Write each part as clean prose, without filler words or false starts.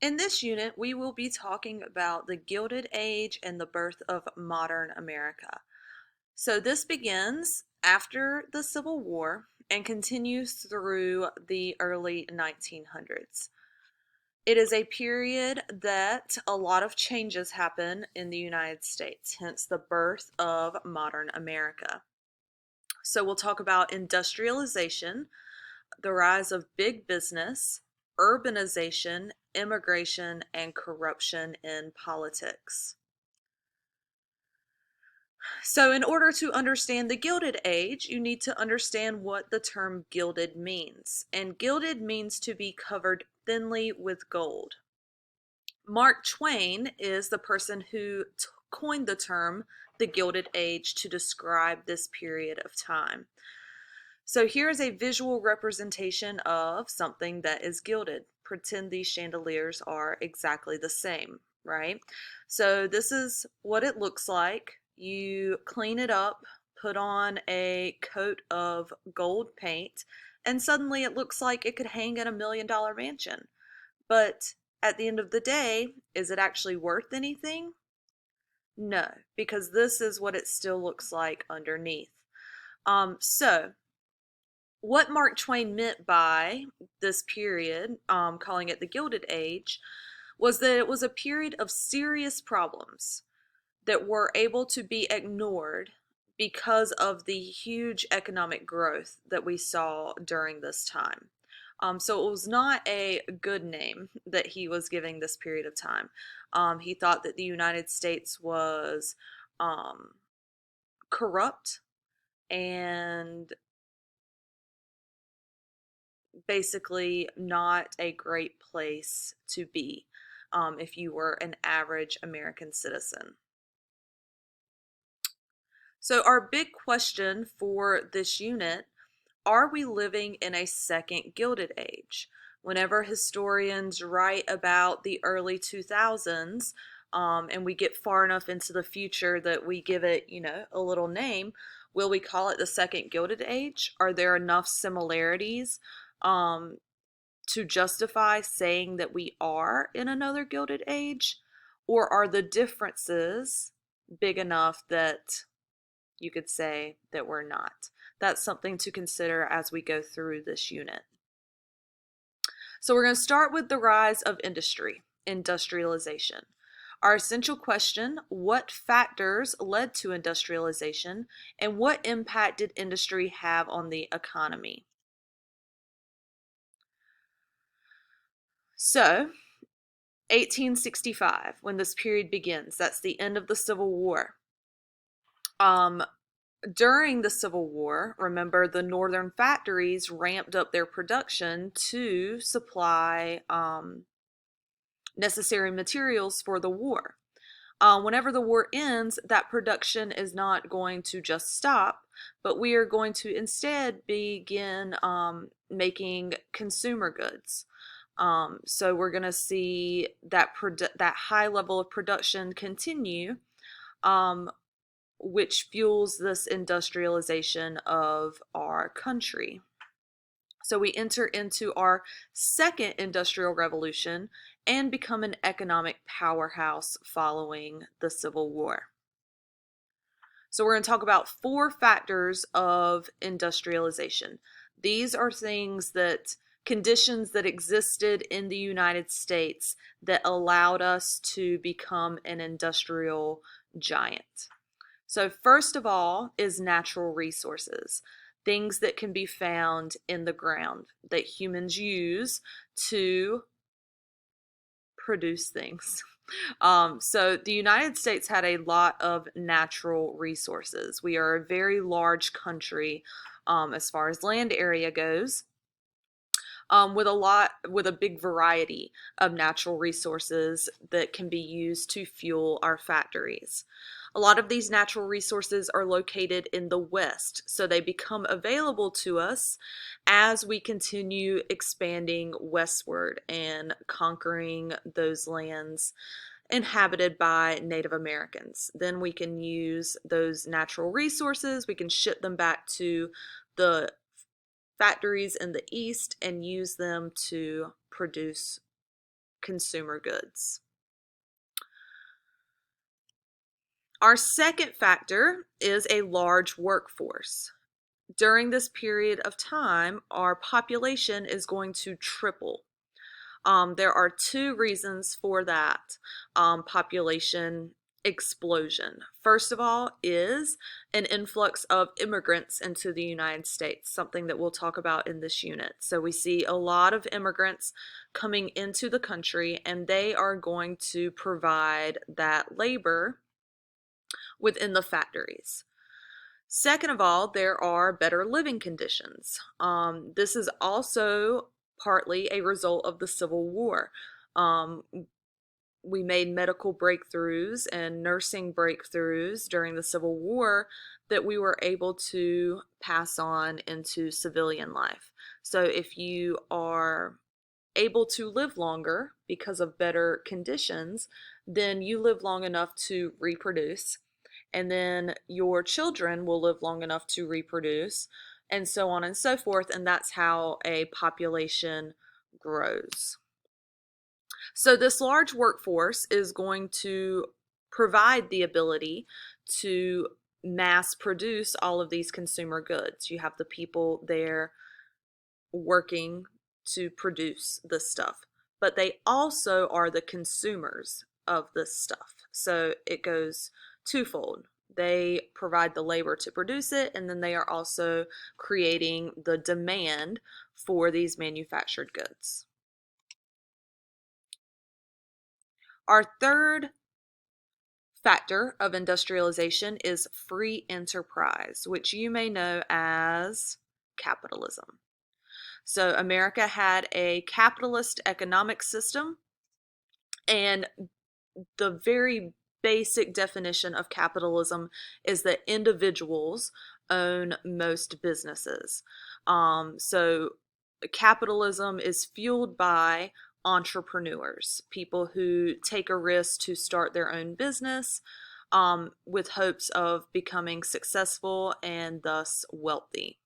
In this unit, we will be talking about the Gilded Age and the birth of modern America. So this begins after the Civil War and continues through the early 1900s. It is a period that a lot of changes happen in the United States, hence the birth of modern America. So we'll talk about industrialization, the rise of big business, urbanization, immigration, and corruption in politics. So, in order to understand the Gilded Age, you need to understand what the term gilded means. And gilded means to be covered thinly with gold. Mark Twain is the person who coined the term the Gilded Age to describe this period of time. So here is a visual representation of something that is gilded. Pretend these chandeliers are exactly the same, right? So this is what it looks like. You clean it up, put on a coat of gold paint, and suddenly it looks like it could hang in $1 million mansion. But at the end of the day, is it actually worth anything? No, because this is what it still looks like underneath. So what Mark Twain meant by this period, calling it the Gilded Age, was that it was a period of serious problems that were able to be ignored because of the huge economic growth that we saw during this time. So it was not a good name that he was giving this period of time. He thought that the United States was corrupt and basically not a great place to be if you were an average American citizen. So, our big question for this unit, are we living in a second Gilded Age? Whenever historians write about the early 2000s, and we get far enough into the future that we give it, a little name, will we call it the second Gilded Age? Are there enough similarities um, to justify saying that we are in another Gilded Age? Or are the differences big enough that you could say that we're not? That's something to consider as we go through this unit. So we're going to start with the rise of industry, industrialization. Our essential question, what factors led to industrialization and what impact did industry have on the economy? So, 1865, when this period begins, that's the end of the Civil War. Um, During the Civil War, remember, the northern factories ramped up their production to supply necessary materials for the war. Whenever the war ends, that production is not going to just stop, but we are going to instead begin making consumer goods. So we're going to see that that high level of production continue, which fuels this industrialization of our country. So we enter into our second industrial revolution and become an economic powerhouse following the Civil War. So we're going to talk about 4 factors of industrialization. These are conditions that existed in the United States that allowed us to become an industrial giant. So first of all is natural resources, things that can be found in the ground that humans use to produce things. So the United States had a lot of natural resources. We are a very large country as far as land area goes. With a big variety of natural resources that can be used to fuel our factories. A lot of these natural resources are located in the West, so they become available to us as we continue expanding westward and conquering those lands inhabited by Native Americans. Then we can use those natural resources, we can ship them back to the factories in the East and use them to produce consumer goods. Our second factor is a large workforce. During this period of time, our population is going to triple. There are two reasons for that population explosion. First of all is an influx of immigrants into the United States, something that we'll talk about in this unit. So we see a lot of immigrants coming into the country, and they are going to provide that labor within the factories. Second of all, there are better living conditions. This is also partly a result of the Civil War. We made medical breakthroughs and nursing breakthroughs during the Civil War that we were able to pass on into civilian life. So if you are able to live longer because of better conditions, then you live long enough to reproduce, and then your children will live long enough to reproduce, and so on and so forth, and that's how a population grows. So this large workforce is going to provide the ability to mass produce all of these consumer goods. You have the people there working to produce this stuff, but they also are the consumers of this stuff. So it goes twofold. They provide the labor to produce it, and then they are also creating the demand for these manufactured goods. Our third factor of industrialization is free enterprise, which you may know as capitalism. So America had a capitalist economic system, and the very basic definition of capitalism is that individuals own most businesses. So capitalism is fueled by entrepreneurs, people who take a risk to start their own business with hopes of becoming successful and thus wealthy.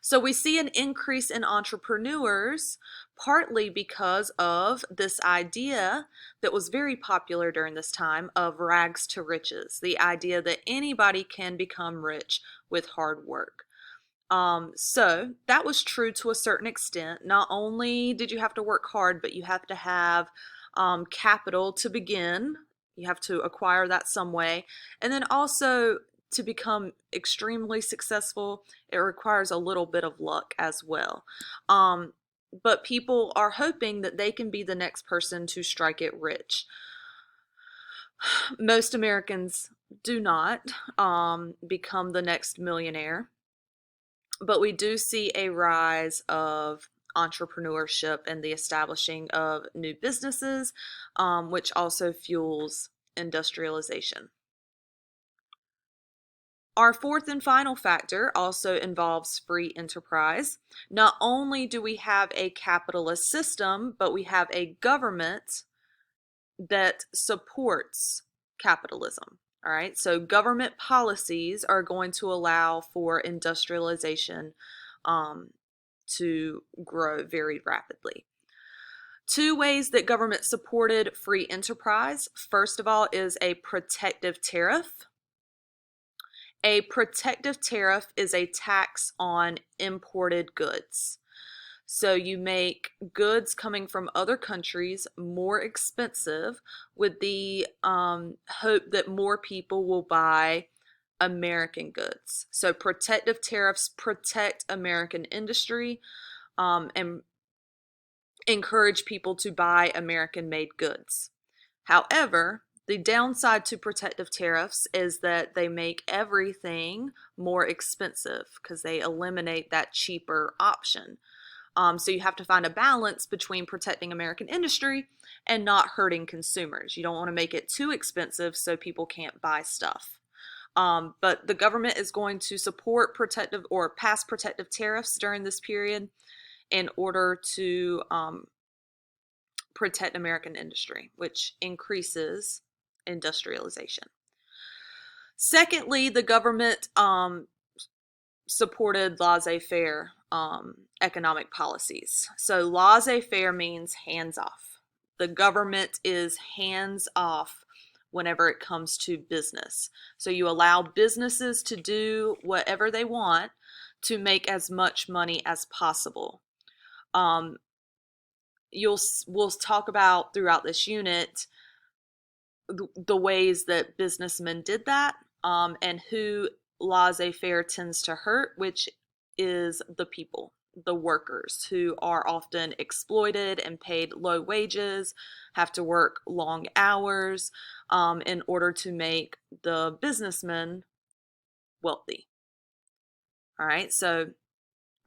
So we see an increase in entrepreneurs partly because of this idea that was very popular during this time of rags to riches, the idea that anybody can become rich with hard work. So that was true to a certain extent. Not only did you have to work hard, but you have to have capital to begin. You have to acquire that some way. And then also to become extremely successful, it requires a little bit of luck as well. But people are hoping that they can be the next person to strike it rich. Most Americans do not become the next millionaire, but we do see a rise of entrepreneurship and the establishing of new businesses, which also fuels industrialization. Our fourth and final factor also involves free enterprise. Not only do we have a capitalist system, but we have a government that supports capitalism. All right, so government policies are going to allow for industrialization to grow very rapidly. Two ways that government supported free enterprise. First of all is a protective tariff. A protective tariff is a tax on imported goods. So you make goods coming from other countries more expensive with the hope that more people will buy American goods. So protective tariffs protect American industry and encourage people to buy American-made goods. However, the downside to protective tariffs is that they make everything more expensive because they eliminate that cheaper option. So you have to find a balance between protecting American industry and not hurting consumers. You don't want to make it too expensive so people can't buy stuff. But the government is going to support protective or pass protective tariffs during this period in order to protect American industry, which increases industrialization. Secondly, the government supported laissez-faire economic policies. So laissez-faire means hands off. The government is hands off whenever it comes to business. So you allow businesses to do whatever they want to make as much money as possible. Um, we'll talk about throughout this unit the ways that businessmen did that, and who laissez-faire tends to hurt, which is the people, the workers, who are often exploited and paid low wages, have to work long hours, in order to make the businessmen wealthy. All right, so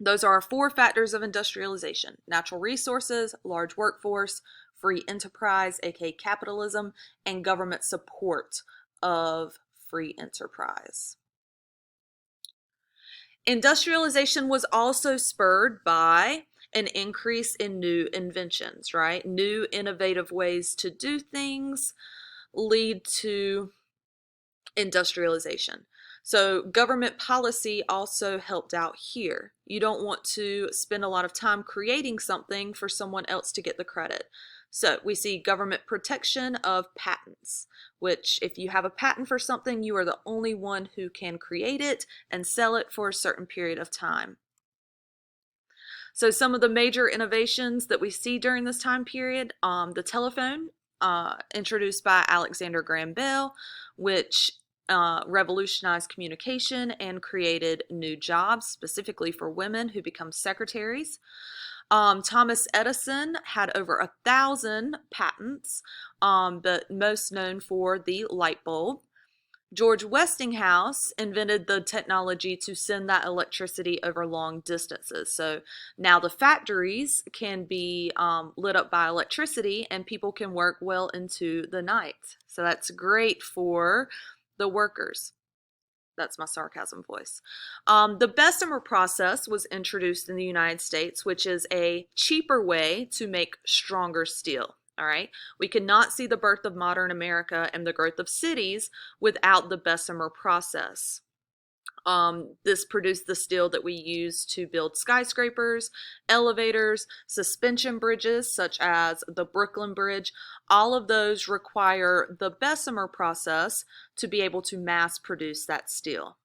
those are our 4 factors of industrialization: natural resources, large workforce, free enterprise, aka capitalism, and government support of free enterprise. Industrialization was also spurred by an increase in new inventions, right? New innovative ways to do things lead to industrialization. So government policy also helped out here. You don't want to spend a lot of time creating something for someone else to get the credit. So we see government protection of patents, which if you have a patent for something, you are the only one who can create it and sell it for a certain period of time. So some of the major innovations that we see during this time period, the telephone, introduced by Alexander Graham Bell, which revolutionized communication and created new jobs, specifically for women who become secretaries. Thomas Edison had over 1,000 patents, but most known for the light bulb. George Westinghouse invented the technology to send that electricity over long distances. So now the factories can be lit up by electricity and people can work well into the night. So that's great for the workers. That's my sarcasm voice. The Bessemer process was introduced in the United States, which is a cheaper way to make stronger steel. All right. We cannot see the birth of modern America and the growth of cities without the Bessemer process. This produced the steel that we use to build skyscrapers, elevators, suspension bridges, such as the Brooklyn Bridge. All of those require the Bessemer process to be able to mass produce that steel.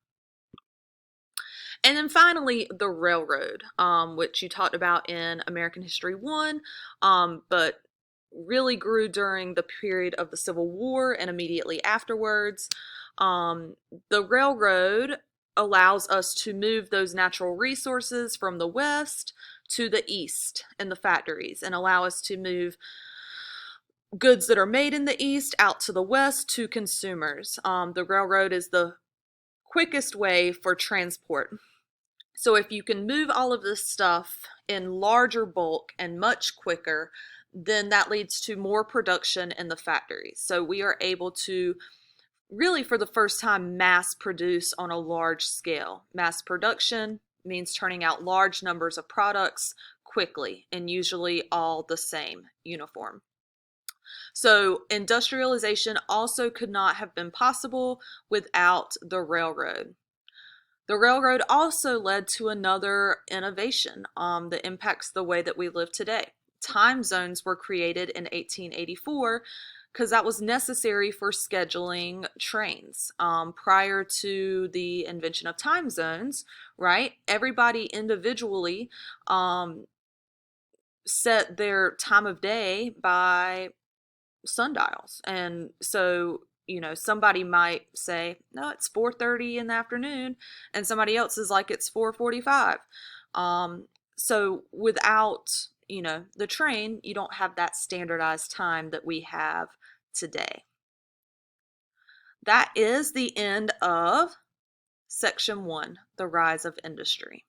And then finally, the railroad, which you talked about in American History 1, but really grew during the period of the Civil War and immediately afterwards. The railroad allows us to move those natural resources from the west to the east in the factories, and allow us to move goods that are made in the east out to the west to consumers. The railroad is the quickest way for transport. So if you can move all of this stuff in larger bulk and much quicker, then that leads to more production in the factories. So we are able to really, for the first time, mass produce on a large scale. Mass production means turning out large numbers of products quickly, and usually all the same, uniform. So industrialization also could not have been possible without the railroad. The railroad also led to another innovation that impacts the way that we live today. Time zones were created in 1884 because that was necessary for scheduling trains. Prior to the invention of time zones, right, everybody individually set their time of day by sundials. And so, somebody might say, no, it's 4:30 in the afternoon, and somebody else is like, it's 4:45. So without, the train, you don't have that standardized time that we have today. That is the end of section 1, the rise of industry.